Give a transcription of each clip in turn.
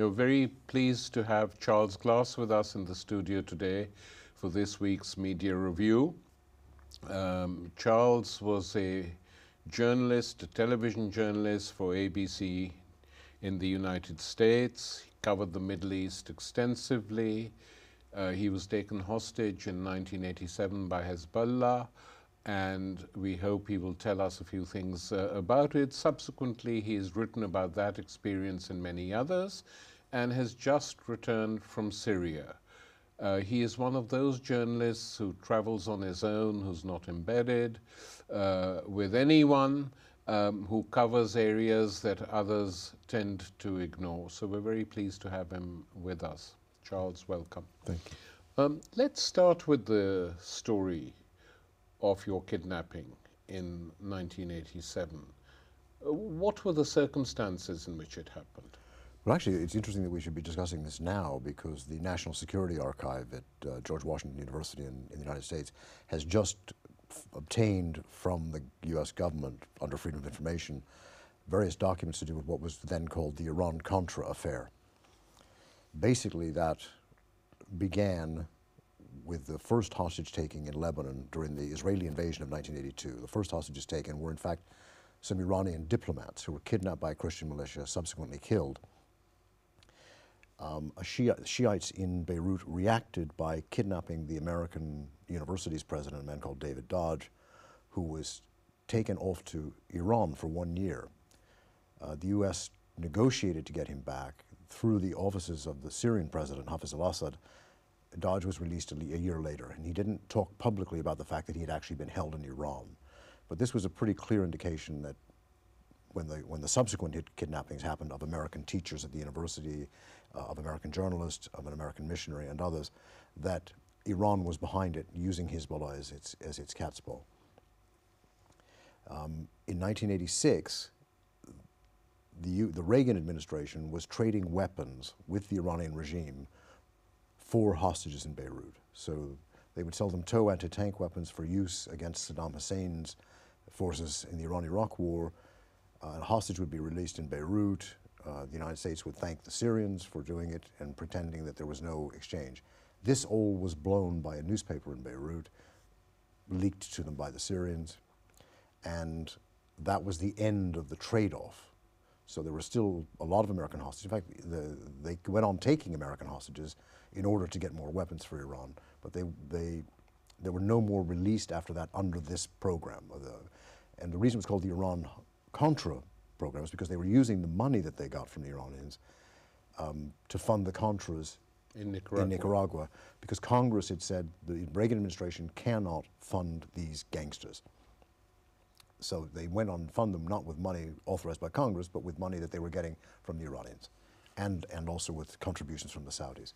We're very pleased to have Charles Glass with us in the studio today for this week's media review. Charles was a journalist, a television journalist for ABC in the United States. He covered the Middle East extensively. He was taken hostage in 1987 by Hezbollah, and we hope he will tell us a few things about it. Subsequently, he has written about that experience and many others, and has just returned from Syria. He is one of those journalists who travels on his own, who's not embedded with anyone, who covers areas that others tend to ignore. So we're very pleased to have him with us. Charles, welcome. Thank you. Let's start with the story of your kidnapping in 1987. What were the circumstances in which it happened? Well, actually, it's interesting that we should be discussing this now because the National Security Archive at George Washington University in the United States has just obtained from the U.S. government under Freedom of Information various documents to do with what was then called the Iran-Contra affair. Basically, that began with the first hostage taking in Lebanon during the Israeli invasion of 1982. The first hostages taken were in fact some Iranian diplomats who were kidnapped by a Christian militia, subsequently killed. Shiites in Beirut reacted by kidnapping the American university's president, a man called David Dodge, who was taken off to Iran for 1 year. The U.S. negotiated to get him back through the offices of the Syrian president, Hafez al-Assad. Dodge was released a year later, and he didn't talk publicly about the fact that he had actually been held in Iran. But this was a pretty clear indication that when the subsequent kidnappings happened of American teachers at the university, of American journalists, of an American missionary and others, that Iran was behind it, using Hezbollah as its cat's paw. In 1986, the Reagan administration was trading weapons with the Iranian regime for hostages in Beirut. So they would sell them TOW anti-tank weapons for use against Saddam Hussein's forces in the Iran-Iraq war. A hostage would be released in Beirut. The United States would thank the Syrians for doing it and pretending that there was no exchange. This all was blown by a newspaper in Beirut, leaked to them by the Syrians, and that was the end of the trade-off. So there were still a lot of American hostages. In fact, they went on taking American hostages in order to get more weapons for Iran, but there were no more released after that under this program. And the reason it was called the Iran-Contra program is because they were using the money that they got from the Iranians to fund the Contras in Nicaragua, because Congress had said the Reagan administration cannot fund these gangsters. So they went on to fund them not with money authorized by Congress, but with money that they were getting from the Iranians, and also with contributions from the Saudis.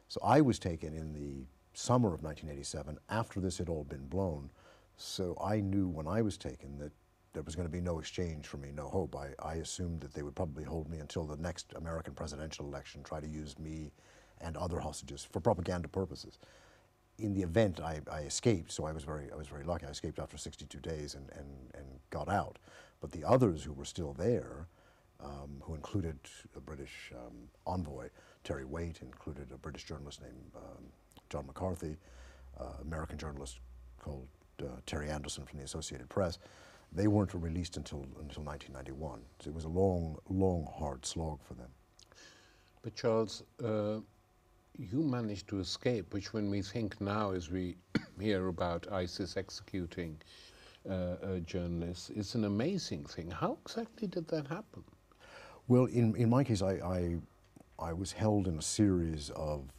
So I was taken in the summer of 1987, after this had all been blown. So I knew when I was taken that there was going to be no exchange for me, no hope. I assumed that they would probably hold me until the next American presidential election, try to use me and other hostages for propaganda purposes. In the event, I escaped, so I was very lucky. I escaped after 62 days and got out. But the others who were still there, who included a British envoy, Terry Waite, included a British journalist named John McCarthy, American journalist called Terry Anderson from the Associated Press. They weren't released until 1991. So it was a long, hard slog for them. But Charles, you managed to escape, which when we think now as we hear about ISIS executing journalists, is an amazing thing. How exactly did that happen? Well, in my case, I was held in a series of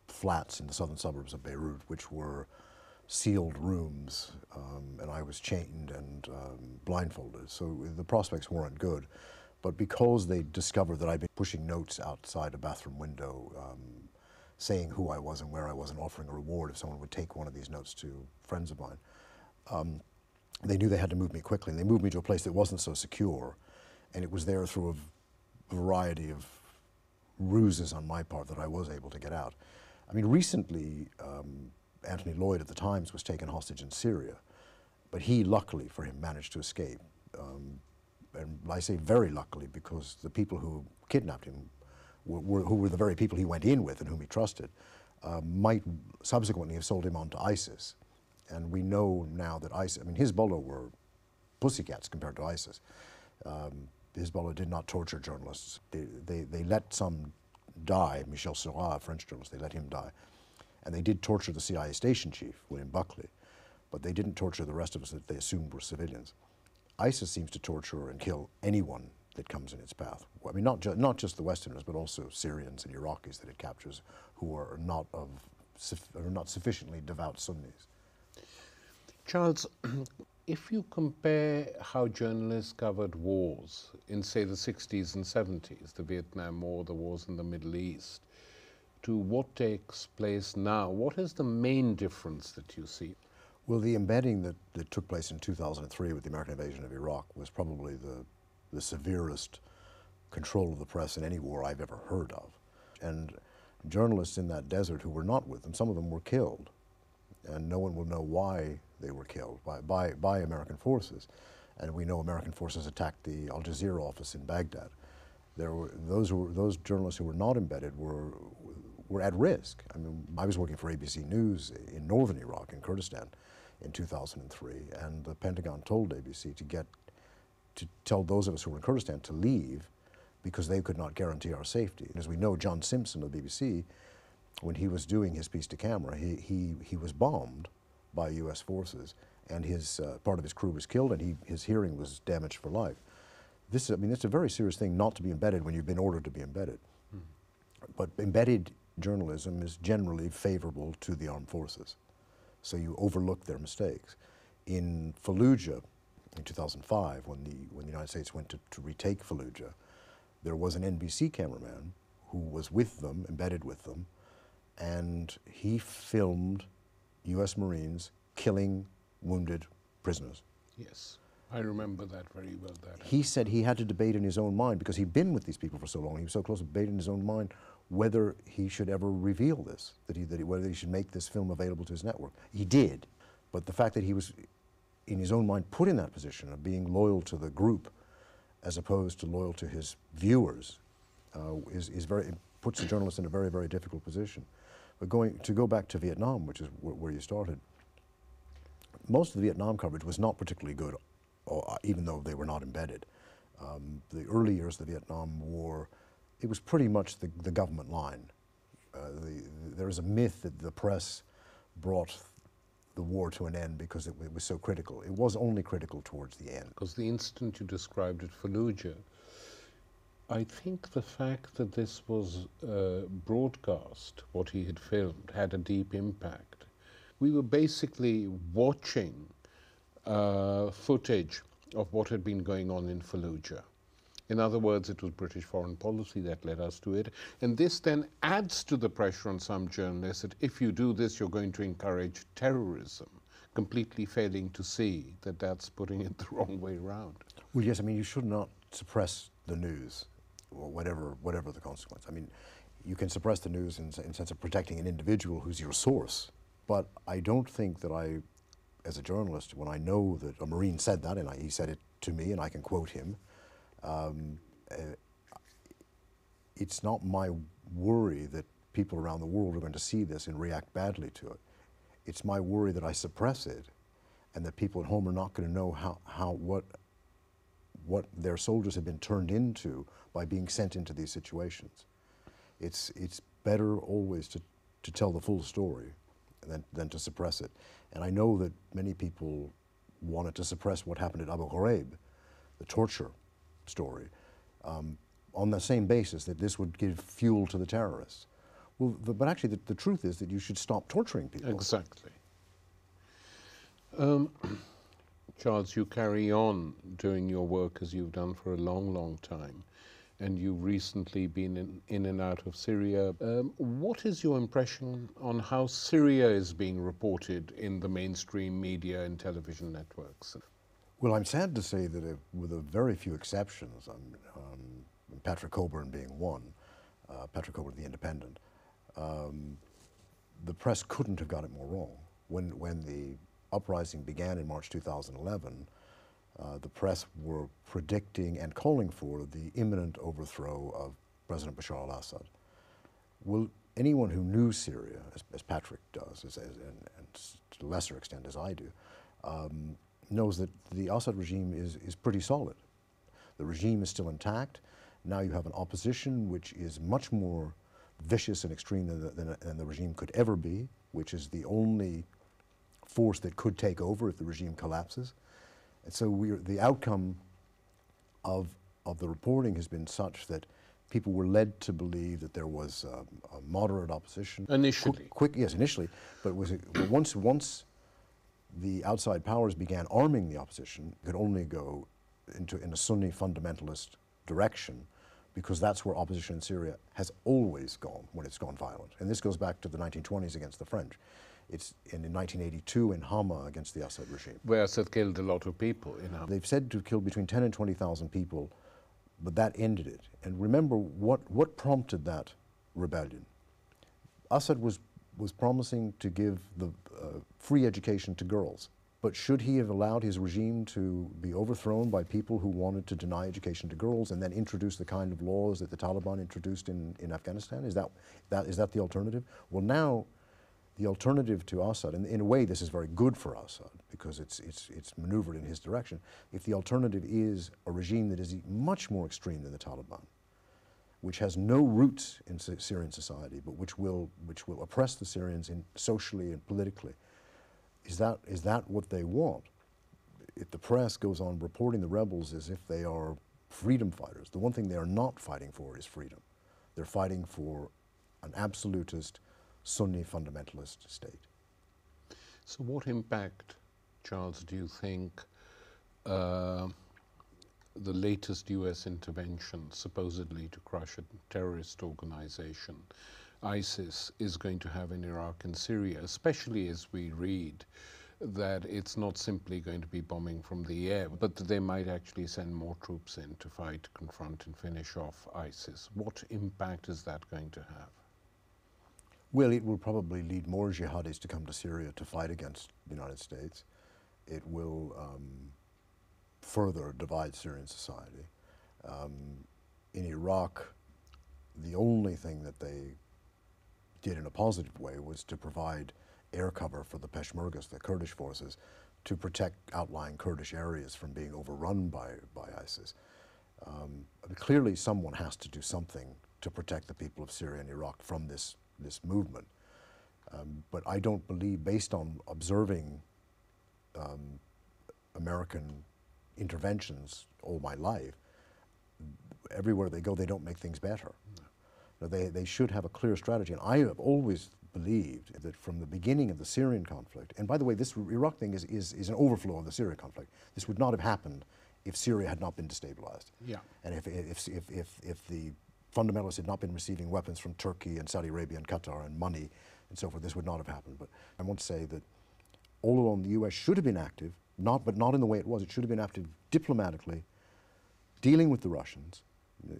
flats in the southern suburbs of Beirut, which were sealed rooms, and I was chained and blindfolded, so the prospects weren't good. But because they discovered that I'd been pushing notes outside a bathroom window, saying who I was and where I was and offering a reward if someone would take one of these notes to friends of mine, they knew they had to move me quickly, and they moved me to a place that wasn't so secure, and it was there through a variety of ruses on my part that I was able to get out. I mean, recently, Anthony Lloyd at the Times was taken hostage in Syria, but he, luckily for him, managed to escape. And I say very luckily because the people who kidnapped him who were the very people he went in with and whom he trusted, might subsequently have sold him on to ISIS. And we know now that ISIS, I mean, Hezbollah were pussycats compared to ISIS. Hezbollah did not torture journalists. They let some die. Michel Serrat, a French journalist, they let him die. And they did torture the CIA station chief, William Buckley, but they didn't torture the rest of us that they assumed were civilians. ISIS seems to torture and kill anyone that comes in its path. I mean, not just the Westerners, but also Syrians and Iraqis that it captures, who are not sufficiently devout Sunnis. Charles, if you compare how journalists covered wars in, say, the 60s and 70s, the Vietnam War, the wars in the Middle East, to what takes place now, what is the main difference that you see? Well, the embedding that took place in 2003 with the American invasion of Iraq was probably the severest control of the press in any war I've ever heard of. And journalists in that desert who were not with them, some of them were killed, and no one will know why they were killed by American forces. And we know American forces attacked the Al Jazeera office in Baghdad. There were those journalists who were not embedded were at risk. I mean, I was working for ABC News in northern Iraq, in Kurdistan, in 2003, and the Pentagon told ABC to tell those of us who were in Kurdistan to leave because they could not guarantee our safety. And as we know, John Simpson of the BBC, when he was doing his piece to camera, he was bombed by U.S. forces, and part of his crew was killed, and his hearing was damaged for life. I mean, it's a very serious thing not to be embedded when you've been ordered to be embedded. But embedded journalism is generally favorable to the armed forces, so you overlook their mistakes. In Fallujah, in 2005, when the United States went to retake Fallujah, there was an NBC cameraman who was with them, embedded with them, and he filmed U.S. Marines killing wounded prisoners. Yes, I remember that very well. He said he had to debate in his own mind, because he'd been with these people for so long, he was so close to debating in his own mind whether he should ever reveal this, whether he should make this film available to his network. He did, but the fact that he was, in his own mind, put in that position of being loyal to the group as opposed to loyal to his viewers it puts the journalist in a very, very difficult position. But to go back to Vietnam, which is where you started, most of the Vietnam coverage was not particularly good, even though they were not embedded. The early years of the Vietnam War, it was pretty much the government line. There is a myth that the press brought the war to an end because it was so critical. It was only critical towards the end. Because the instant you described at Fallujah, I think the fact that this was broadcast, what he had filmed, had a deep impact. We were basically watching footage of what had been going on in Fallujah. In other words, it was British foreign policy that led us to it. And this then adds to the pressure on some journalists that if you do this, you're going to encourage terrorism, completely failing to see that that's putting it the wrong way around. Well, yes, I mean, you should not suppress the news, or whatever the consequence. I mean, you can suppress the news in sense of protecting an individual who's your source, but I don't think that as a journalist, when I know that a Marine said that, and he said it to me, and I can quote him, it's not my worry that people around the world are going to see this and react badly to it. It's my worry that I suppress it, and that people at home are not going to know what their soldiers have been turned into by being sent into these situations. It's better always to tell the full story than to suppress it. And I know that many people wanted to suppress what happened at Abu Ghraib, the torture story, on the same basis that this would give fuel to the terrorists. Well, but actually the truth is that you should stop torturing people. Exactly. Charles, you carry on doing your work as you've done for a long, long time, and you've recently been in and out of Syria. What is your impression on how Syria is being reported in the mainstream media and television networks? Well, I'm sad to say that with a very few exceptions, Patrick Coburn being one, Patrick Coburn, The Independent, the press couldn't have got it more wrong. When the uprising began in March 2011, the press were predicting and calling for the imminent overthrow of President Bashar al-Assad. Well, anyone who knew Syria, as Patrick does, and to a lesser extent as I do, knows that the Assad regime is pretty solid. The regime is still intact. Now you have an opposition which is much more vicious and extreme than the regime could ever be, which is the only force that could take over if the regime collapses. And so the outcome of the reporting has been such that people were led to believe that there was a moderate opposition. Initially. Yes, initially. But once the outside powers began arming the opposition, it could only go in a Sunni fundamentalist direction, because that's where opposition in Syria has always gone when it's gone violent. And this goes back to the 1920s against the French. It's in 1982 in Hama against the Assad regime. Where Assad killed a lot of people in Hama. They've said to have killed between 10 and 20,000 people, but that ended it. And remember what prompted that rebellion. Assad was promising to give the free education to girls. But should he have allowed his regime to be overthrown by people who wanted to deny education to girls and then introduce the kind of laws that the Taliban introduced in Afghanistan? Is that the alternative? Well, now the alternative to Assad, and in a way this is very good for Assad because it's maneuvered in his direction. If the alternative is a regime that is much more extreme than the Taliban, which has no roots in Syrian society, but which will oppress the Syrians socially and politically, is that what they want? If the press goes on reporting the rebels as if they are freedom fighters, the one thing they are not fighting for is freedom. They're fighting for an absolutist Sunni fundamentalist state. So what impact, Charles, do you think the latest US intervention, supposedly to crush a terrorist organization, ISIS, is going to have in Iraq and Syria, especially as we read that it's not simply going to be bombing from the air, but that they might actually send more troops in to fight, confront and finish off ISIS. What impact is that going to have? Well, it will probably lead more jihadis to come to Syria to fight against the United States. It will further divide Syrian society. In Iraq, the only thing that they did in a positive way was to provide air cover for the Peshmergas, the Kurdish forces, to protect outlying Kurdish areas from being overrun by ISIS. Clearly someone has to do something to protect the people of Syria and Iraq from this movement. But I don't believe, based on observing American interventions all my life, everywhere they go they don't make things better. No. They should have a clear strategy, and I have always believed that from the beginning of the Syrian conflict, and by the way, this Iraq thing is an overflow of the Syrian conflict. This would not have happened if Syria had not been destabilized. Yeah. And if the fundamentalists had not been receiving weapons from Turkey and Saudi Arabia and Qatar and money and so forth, this would not have happened. But I want to say that all along the US should have been active, but not in the way it was. It should have been active diplomatically, dealing with the Russians.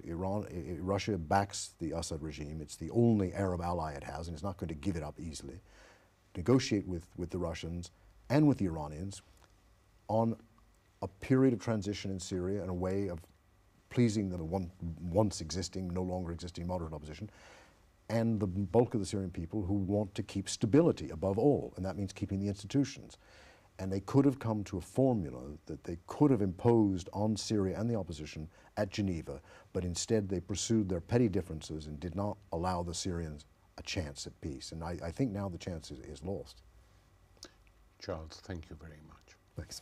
Russia backs the Assad regime. It's the only Arab ally it has, and it's not going to give it up easily. Negotiate with the Russians and with the Iranians on a period of transition in Syria and a way of pleasing the once existing, no longer existing moderate opposition, and the bulk of the Syrian people who want to keep stability above all, and that means keeping the institutions. And they could have come to a formula that they could have imposed on Syria and the opposition at Geneva, but instead they pursued their petty differences and did not allow the Syrians a chance at peace. And I think now the chance is lost. Charles, thank you very much. Thanks.